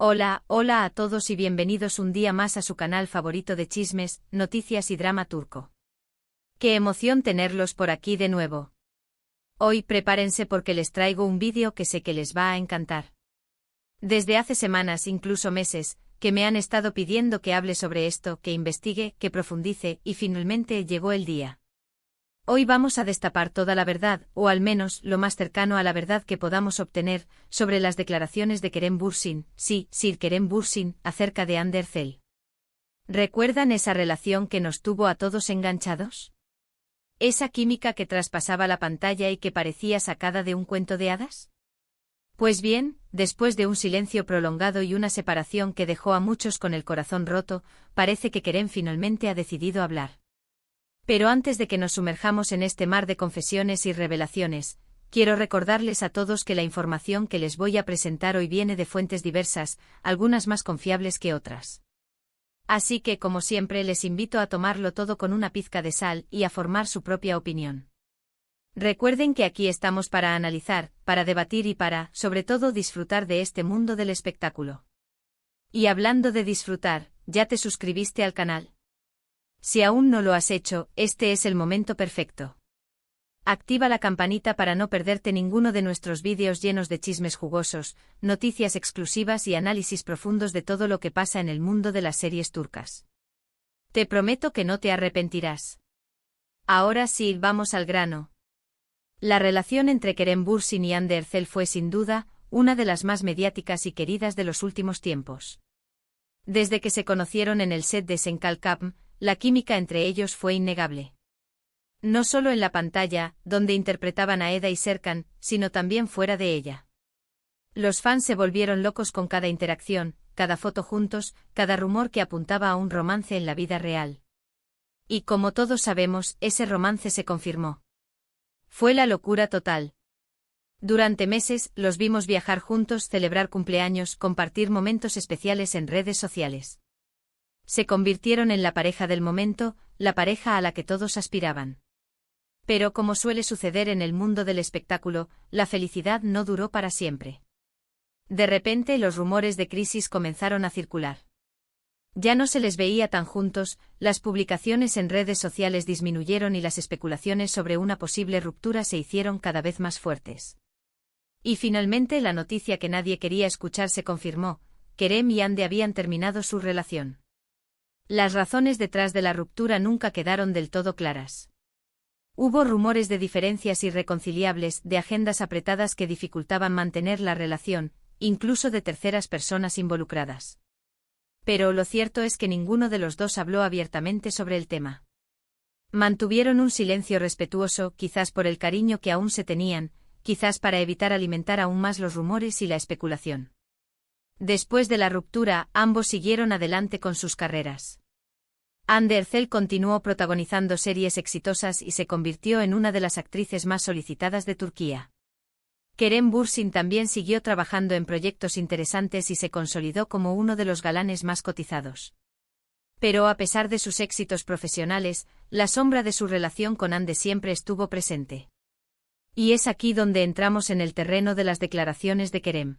Hola, hola a todos y bienvenidos un día más a su canal favorito de chismes, noticias y drama turco. ¡Qué emoción tenerlos por aquí de nuevo! Hoy prepárense porque les traigo un vídeo que sé que les va a encantar. Desde hace semanas, incluso meses, que me han estado pidiendo que hable sobre esto, que investigue, que profundice, y finalmente llegó el día. Hoy vamos a destapar toda la verdad, o al menos lo más cercano a la verdad que podamos obtener, sobre las declaraciones de Kerem Bürsin, sí, Sir Kerem Bürsin, acerca de Hande Erçel. ¿Recuerdan esa relación que nos tuvo a todos enganchados? ¿Esa química que traspasaba la pantalla y que parecía sacada de un cuento de hadas? Pues bien, después de un silencio prolongado y una separación que dejó a muchos con el corazón roto, parece que Kerem finalmente ha decidido hablar. Pero antes de que nos sumerjamos en este mar de confesiones y revelaciones, quiero recordarles a todos que la información que les voy a presentar hoy viene de fuentes diversas, algunas más confiables que otras. Así que, como siempre, les invito a tomarlo todo con una pizca de sal y a formar su propia opinión. Recuerden que aquí estamos para analizar, para debatir y para, sobre todo, disfrutar de este mundo del espectáculo. Y hablando de disfrutar, ¿ya te suscribiste al canal? Si aún no lo has hecho, este es el momento perfecto. Activa la campanita para no perderte ninguno de nuestros vídeos llenos de chismes jugosos, noticias exclusivas y análisis profundos de todo lo que pasa en el mundo de las series turcas. Te prometo que no te arrepentirás. Ahora sí, vamos al grano. La relación entre Kerem Bürsin y Hande Erçel fue sin duda una de las más mediáticas y queridas de los últimos tiempos. Desde que se conocieron en el set de Sen Kalkapm, la química entre ellos fue innegable. No solo en la pantalla, donde interpretaban a Eda y Serkan, sino también fuera de ella. Los fans se volvieron locos con cada interacción, cada foto juntos, cada rumor que apuntaba a un romance en la vida real. Y como todos sabemos, ese romance se confirmó. Fue la locura total. Durante meses, los vimos viajar juntos, celebrar cumpleaños, compartir momentos especiales en redes sociales. Se convirtieron en la pareja del momento, la pareja a la que todos aspiraban. Pero como suele suceder en el mundo del espectáculo, la felicidad no duró para siempre. De repente los rumores de crisis comenzaron a circular. Ya no se les veía tan juntos, las publicaciones en redes sociales disminuyeron y las especulaciones sobre una posible ruptura se hicieron cada vez más fuertes. Y finalmente la noticia que nadie quería escuchar se confirmó: Kerem y Hande habían terminado su relación. Las razones detrás de la ruptura nunca quedaron del todo claras. Hubo rumores de diferencias irreconciliables, de agendas apretadas que dificultaban mantener la relación, incluso de terceras personas involucradas. Pero lo cierto es que ninguno de los dos habló abiertamente sobre el tema. Mantuvieron un silencio respetuoso, quizás por el cariño que aún se tenían, quizás para evitar alimentar aún más los rumores y la especulación. Después de la ruptura, ambos siguieron adelante con sus carreras. Hande Erçel continuó protagonizando series exitosas y se convirtió en una de las actrices más solicitadas de Turquía. Kerem Bürsin también siguió trabajando en proyectos interesantes y se consolidó como uno de los galanes más cotizados. Pero a pesar de sus éxitos profesionales, la sombra de su relación con Hande siempre estuvo presente. Y es aquí donde entramos en el terreno de las declaraciones de Kerem.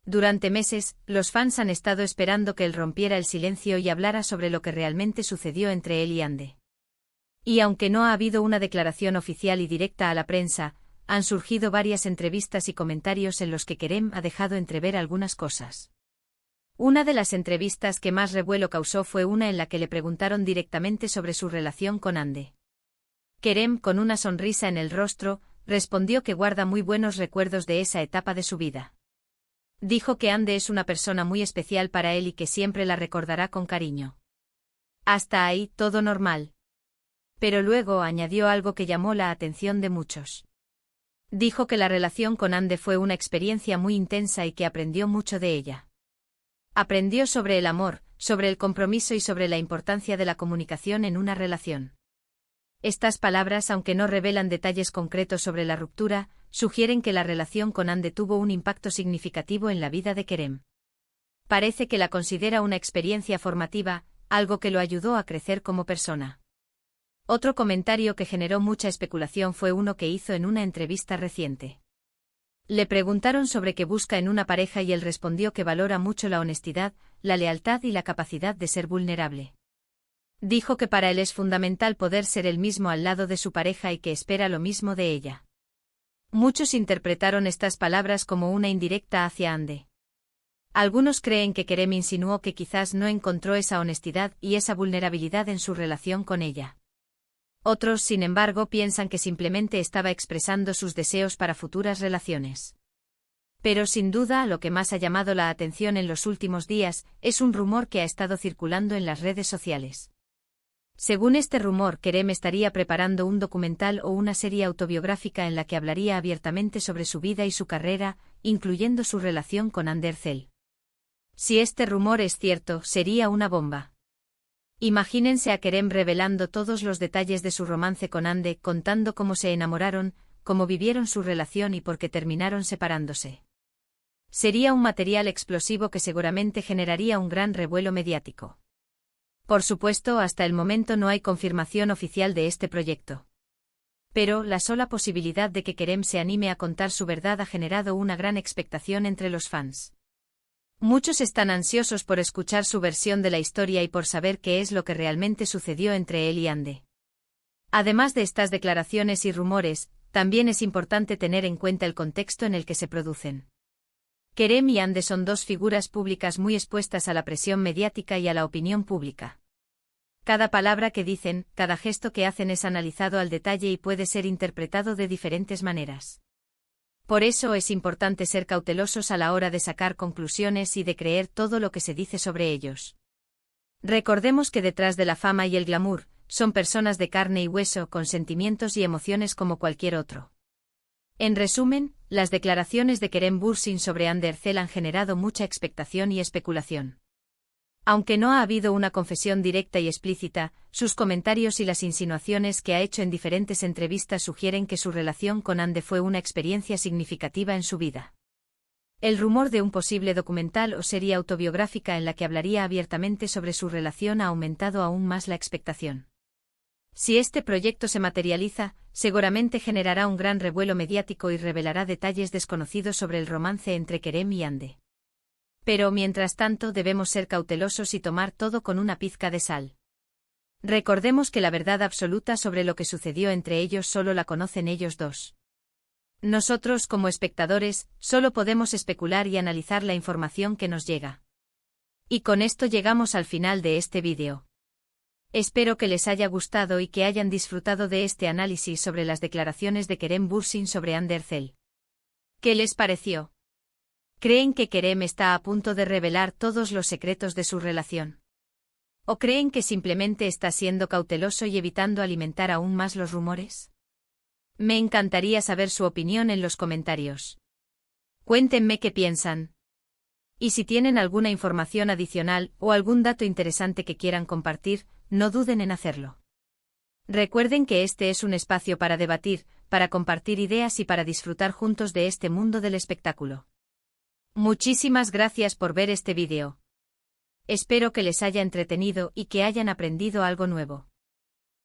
Durante meses, los fans han estado esperando que él rompiera el silencio y hablara sobre lo que realmente sucedió entre él y Hande. Y aunque no ha habido una declaración oficial y directa a la prensa, han surgido varias entrevistas y comentarios en los que Kerem ha dejado entrever algunas cosas. Una de las entrevistas que más revuelo causó fue una en la que le preguntaron directamente sobre su relación con Hande. Kerem, con una sonrisa en el rostro, respondió que guarda muy buenos recuerdos de esa etapa de su vida. Dijo que Hande es una persona muy especial para él y que siempre la recordará con cariño. Hasta ahí, todo normal. Pero luego añadió algo que llamó la atención de muchos. Dijo que la relación con Hande fue una experiencia muy intensa y que aprendió mucho de ella. Aprendió sobre el amor, sobre el compromiso y sobre la importancia de la comunicación en una relación. Estas palabras, aunque no revelan detalles concretos sobre la ruptura, sugieren que la relación con Hande tuvo un impacto significativo en la vida de Kerem. Parece que la considera una experiencia formativa, algo que lo ayudó a crecer como persona. Otro comentario que generó mucha especulación fue uno que hizo en una entrevista reciente. Le preguntaron sobre qué busca en una pareja y él respondió que valora mucho la honestidad, la lealtad y la capacidad de ser vulnerable. Dijo que para él es fundamental poder ser el mismo al lado de su pareja y que espera lo mismo de ella. Muchos interpretaron estas palabras como una indirecta hacia Ande. Algunos creen que Kerem insinuó que quizás no encontró esa honestidad y esa vulnerabilidad en su relación con ella. Otros, sin embargo, piensan que simplemente estaba expresando sus deseos para futuras relaciones. Pero sin duda, lo que más ha llamado la atención en los últimos días es un rumor que ha estado circulando en las redes sociales. Según este rumor, Kerem estaría preparando un documental o una serie autobiográfica en la que hablaría abiertamente sobre su vida y su carrera, incluyendo su relación con Hande Erçel. Si este rumor es cierto, sería una bomba. Imagínense a Kerem revelando todos los detalles de su romance con Hande, contando cómo se enamoraron, cómo vivieron su relación y por qué terminaron separándose. Sería un material explosivo que seguramente generaría un gran revuelo mediático. Por supuesto, hasta el momento no hay confirmación oficial de este proyecto. Pero la sola posibilidad de que Kerem se anime a contar su verdad ha generado una gran expectación entre los fans. Muchos están ansiosos por escuchar su versión de la historia y por saber qué es lo que realmente sucedió entre él y Hande. Además de estas declaraciones y rumores, también es importante tener en cuenta el contexto en el que se producen. Kerem y Hande son dos figuras públicas muy expuestas a la presión mediática y a la opinión pública. Cada palabra que dicen, cada gesto que hacen es analizado al detalle y puede ser interpretado de diferentes maneras. Por eso es importante ser cautelosos a la hora de sacar conclusiones y de creer todo lo que se dice sobre ellos. Recordemos que detrás de la fama y el glamour, son personas de carne y hueso con sentimientos y emociones como cualquier otro. En resumen, las declaraciones de Kerem Bürsin sobre Hande Erçel han generado mucha expectación y especulación. Aunque no ha habido una confesión directa y explícita, sus comentarios y las insinuaciones que ha hecho en diferentes entrevistas sugieren que su relación con Hande fue una experiencia significativa en su vida. El rumor de un posible documental o serie autobiográfica en la que hablaría abiertamente sobre su relación ha aumentado aún más la expectación. Si este proyecto se materializa, seguramente generará un gran revuelo mediático y revelará detalles desconocidos sobre el romance entre Kerem y Hande. Pero mientras tanto debemos ser cautelosos y tomar todo con una pizca de sal. Recordemos que la verdad absoluta sobre lo que sucedió entre ellos solo la conocen ellos dos. Nosotros, como espectadores, solo podemos especular y analizar la información que nos llega. Y con esto llegamos al final de este vídeo. Espero que les haya gustado y que hayan disfrutado de este análisis sobre las declaraciones de Kerem Bürsin sobre Hande Erçel. ¿Qué les pareció? ¿Creen que Kerem está a punto de revelar todos los secretos de su relación? ¿O creen que simplemente está siendo cauteloso y evitando alimentar aún más los rumores? Me encantaría saber su opinión en los comentarios. Cuéntenme qué piensan. Y si tienen alguna información adicional o algún dato interesante que quieran compartir, no duden en hacerlo. Recuerden que este es un espacio para debatir, para compartir ideas y para disfrutar juntos de este mundo del espectáculo. Muchísimas gracias por ver este vídeo. Espero que les haya entretenido y que hayan aprendido algo nuevo.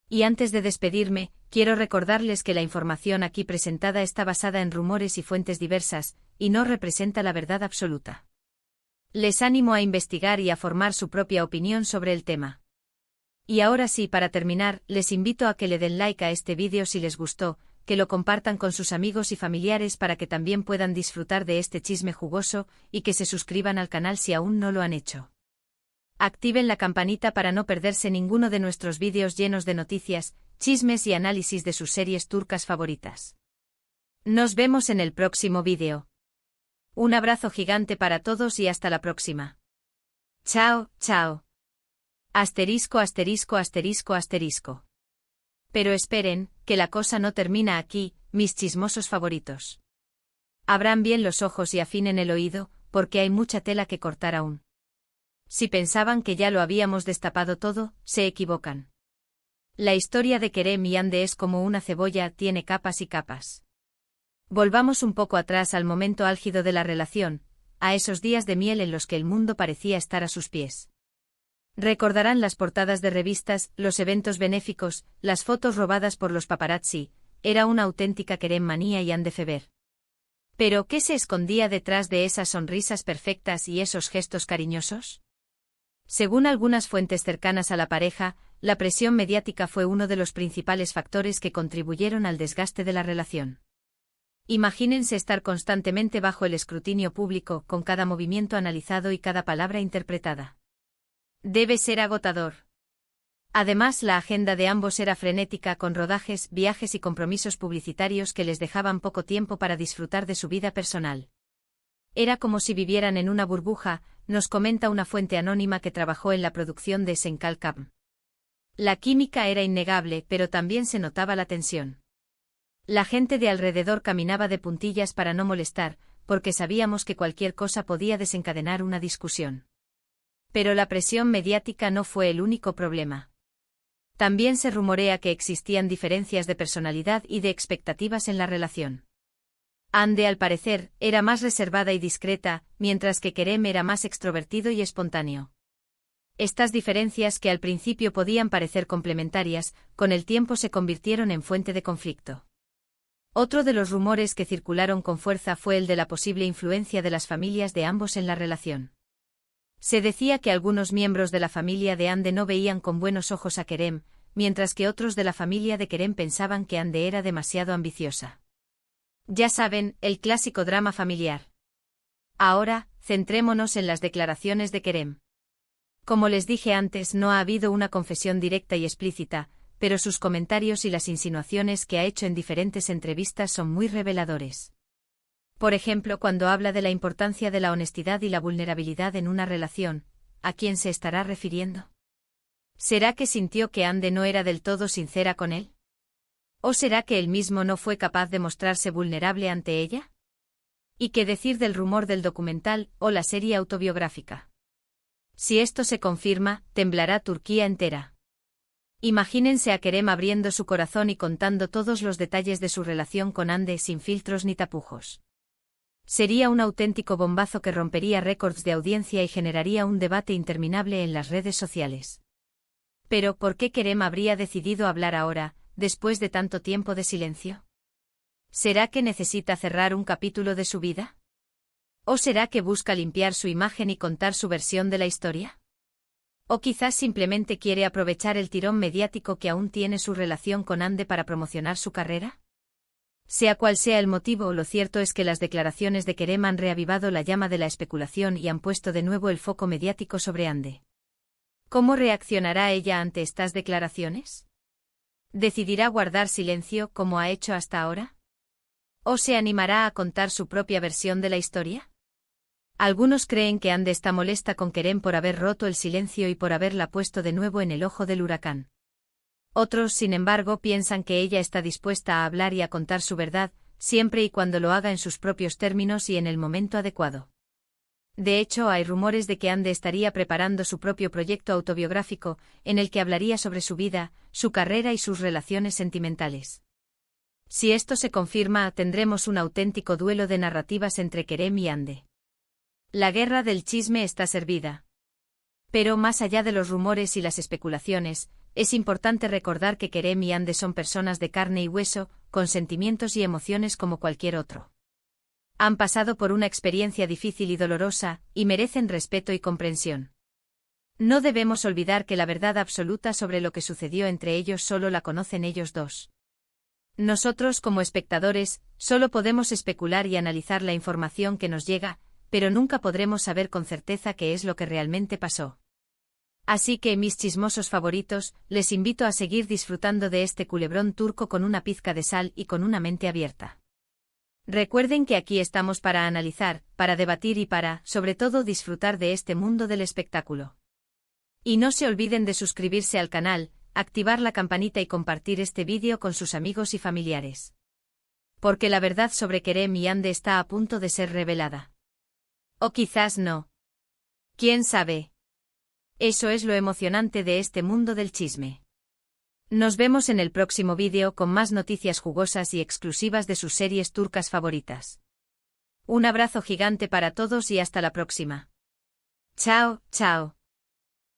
Y antes de despedirme, quiero recordarles que la información aquí presentada está basada en rumores y fuentes diversas, y no representa la verdad absoluta. Les animo a investigar y a formar su propia opinión sobre el tema. Y ahora sí, para terminar, les invito a que le den like a este vídeo si les gustó, que lo compartan con sus amigos y familiares para que también puedan disfrutar de este chisme jugoso, y que se suscriban al canal si aún no lo han hecho. Activen la campanita para no perderse ninguno de nuestros vídeos llenos de noticias, chismes y análisis de sus series turcas favoritas. Nos vemos en el próximo vídeo. Un abrazo gigante para todos y hasta la próxima. Chao, chao. Asterisco, asterisco, asterisco, asterisco. Pero esperen, que la cosa no termina aquí, mis chismosos favoritos. Abran bien los ojos y afinen el oído, porque hay mucha tela que cortar aún. Si pensaban que ya lo habíamos destapado todo, se equivocan. La historia de Kerem y Hande es como una cebolla, tiene capas y capas. Volvamos un poco atrás al momento álgido de la relación, a esos días de miel en los que el mundo parecía estar a sus pies. Recordarán las portadas de revistas, los eventos benéficos, las fotos robadas por los paparazzi, era una auténtica Kerem manía y Hande fever. ¿Pero qué se escondía detrás de esas sonrisas perfectas y esos gestos cariñosos? Según algunas fuentes cercanas a la pareja, la presión mediática fue uno de los principales factores que contribuyeron al desgaste de la relación. Imagínense estar constantemente bajo el escrutinio público, con cada movimiento analizado y cada palabra interpretada. Debe ser agotador. Además, la agenda de ambos era frenética, con rodajes, viajes y compromisos publicitarios que les dejaban poco tiempo para disfrutar de su vida personal. Era como si vivieran en una burbuja, nos comenta una fuente anónima que trabajó en la producción de Sencal Camp. La química era innegable, pero también se notaba la tensión. La gente de alrededor caminaba de puntillas para no molestar, porque sabíamos que cualquier cosa podía desencadenar una discusión. Pero la presión mediática no fue el único problema. También se rumorea que existían diferencias de personalidad y de expectativas en la relación. Ande, al parecer, era más reservada y discreta, mientras que Kerem era más extrovertido y espontáneo. Estas diferencias, que al principio podían parecer complementarias, con el tiempo se convirtieron en fuente de conflicto. Otro de los rumores que circularon con fuerza fue el de la posible influencia de las familias de ambos en la relación. Se decía que algunos miembros de la familia de Ande no veían con buenos ojos a Kerem, mientras que otros de la familia de Kerem pensaban que Ande era demasiado ambiciosa. Ya saben, el clásico drama familiar. Ahora, centrémonos en las declaraciones de Kerem. Como les dije antes, no ha habido una confesión directa y explícita, pero sus comentarios y las insinuaciones que ha hecho en diferentes entrevistas son muy reveladores. Por ejemplo, cuando habla de la importancia de la honestidad y la vulnerabilidad en una relación, ¿a quién se estará refiriendo? ¿Será que sintió que Ande no era del todo sincera con él? ¿O será que él mismo no fue capaz de mostrarse vulnerable ante ella? ¿Y qué decir del rumor del documental o la serie autobiográfica? Si esto se confirma, temblará Turquía entera. Imagínense a Kerem abriendo su corazón y contando todos los detalles de su relación con Ande sin filtros ni tapujos. Sería un auténtico bombazo que rompería récords de audiencia y generaría un debate interminable en las redes sociales. Pero, ¿por qué Kerem habría decidido hablar ahora, después de tanto tiempo de silencio? ¿Será que necesita cerrar un capítulo de su vida? ¿O será que busca limpiar su imagen y contar su versión de la historia? ¿O quizás simplemente quiere aprovechar el tirón mediático que aún tiene su relación con Ande para promocionar su carrera? Sea cual sea el motivo, lo cierto es que las declaraciones de Kerem han reavivado la llama de la especulación y han puesto de nuevo el foco mediático sobre Ande. ¿Cómo reaccionará ella ante estas declaraciones? ¿Decidirá guardar silencio como ha hecho hasta ahora? ¿O se animará a contar su propia versión de la historia? Algunos creen que Ande está molesta con Kerem por haber roto el silencio y por haberla puesto de nuevo en el ojo del huracán. Otros, sin embargo, piensan que ella está dispuesta a hablar y a contar su verdad, siempre y cuando lo haga en sus propios términos y en el momento adecuado. De hecho, hay rumores de que Ande estaría preparando su propio proyecto autobiográfico, en el que hablaría sobre su vida, su carrera y sus relaciones sentimentales. Si esto se confirma, tendremos un auténtico duelo de narrativas entre Kerem y Ande. La guerra del chisme está servida. Pero más allá de los rumores y las especulaciones, es importante recordar que Kerem y Ande son personas de carne y hueso, con sentimientos y emociones como cualquier otro. Han pasado por una experiencia difícil y dolorosa, y merecen respeto y comprensión. No debemos olvidar que la verdad absoluta sobre lo que sucedió entre ellos solo la conocen ellos dos. Nosotros, como espectadores, solo podemos especular y analizar la información que nos llega, pero nunca podremos saber con certeza qué es lo que realmente pasó. Así que, mis chismosos favoritos, les invito a seguir disfrutando de este culebrón turco con una pizca de sal y con una mente abierta. Recuerden que aquí estamos para analizar, para debatir y para, sobre todo, disfrutar de este mundo del espectáculo. Y no se olviden de suscribirse al canal, activar la campanita y compartir este vídeo con sus amigos y familiares. Porque la verdad sobre Kerem y Ande está a punto de ser revelada. O quizás no. ¿Quién sabe? Eso es lo emocionante de este mundo del chisme. Nos vemos en el próximo vídeo con más noticias jugosas y exclusivas de sus series turcas favoritas. Un abrazo gigante para todos y hasta la próxima. Chao, chao.